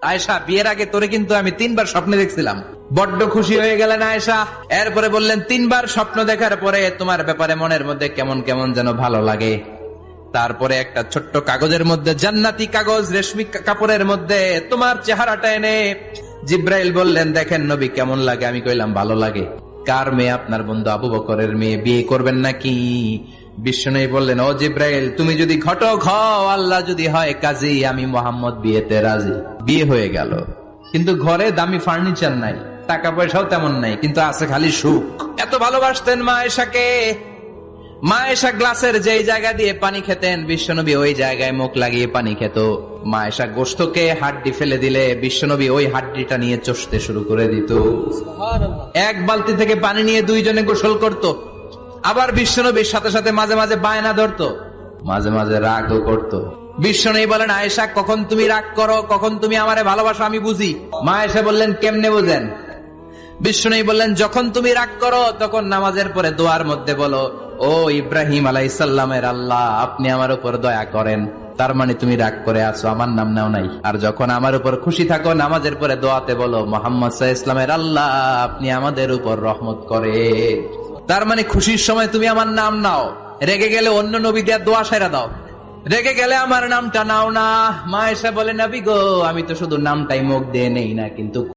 আয়েশা, বিয়ের আগে তোরে কিন্তু আমি 3বার স্বপ্নে দেখছিলাম। বড্ড খুশি হয়ে গেলেন আয়েশা। এরপরে বললেন, 3বার স্বপ্ন দেখার পরে তোমার ব্যাপারে মনের মধ্যে কেমন কেমন যেন ভালো লাগে। তারপরে একটা ছোট্ট কাগজের মধ্যে, জান্নাতি কাগজ, রেশমি কাপড়ের মধ্যে তোমার চেহারাটা এনে জিব্রাইল বললেন, দেখেন নবী কেমন লাগে। আমি কইলাম, ভালো লাগে। কার মেয়ে? আপনার বন্ধু আবু বকরের মেয়ে। বিয়ে করবেন নাকি? বিশ্বনবী বললেন, ও জিব্রাইল, তুমি যদি ঘটক হও, আল্লাহ যদি হয় কাজী, আমি মোহাম্মদ বিয়েতে রাজি। বিয়ে হয়ে গেল, কিন্তু ঘরে দামি ফার্নিচার নাই, টাকা পয়সাও তেমন নাই, কিন্তু আছে খালি সুখ। এত ভালোবাসতেন মা আয়েশাকে। মা আয়েশা গ্লাসের যেই জায়গা দিয়ে পানি খেতেন, বিশ্বনবী ওই জায়গায় মুখ লাগিয়ে পানি খেত। মা আয়েশা গোশতকে হাড্ডি ফেলে দিলে বিশ্বনবী ওই হাড্ডিটা নিয়ে চষতে শুরু করে দিত। এক বালতি থেকে পানি নিয়ে দুইজনে গোসল করত। আবার বিশ্বনবীর সাথে সাথে মাঝে মাঝে বায়না ধরতো, মাঝে মাঝে রাগও করতো। বিশ্বনবী বলেন, আয়েশা, কখন তুমি রাগ করো, কখন তুমি আমারে ভালোবাসো আমি বুঝি। মা আয়েশা বললেন, কেমনে বুঝেন? বিশ্বনবী বললেন, যখন তুমি রাগ করো তখন নামাজের পরে দোয়ার মধ্যে বলো, ও ইব্রাহিম আলাইহিস সালামের আল্লাহ, আপনি আমার উপর দয়া করেন। তার মানে তুমি রাগ করে আছো, আমার নাম নাও নাই। আর যখন আমার উপর খুশি থাকো, নামাজের পরে দোয়াতে বলো, মুহাম্মদ সাল্লাল্লাহু আলাইহি ওয়াসাল্লামের আল্লাহ, আপনি আমাদের উপর রহমত করে। তার মানে খুশির সময় তুমি আমার নাম নাও, রেগে গেলে অন্য নবী দেয়া দোয়া সেরা দাও, রেগে গেলে আমার নামটা নাও না। মা আয়েশা বলে, নবী গো, আমি তো শুধু নামটাই মুখ দিয়ে নেই না, কিন্তু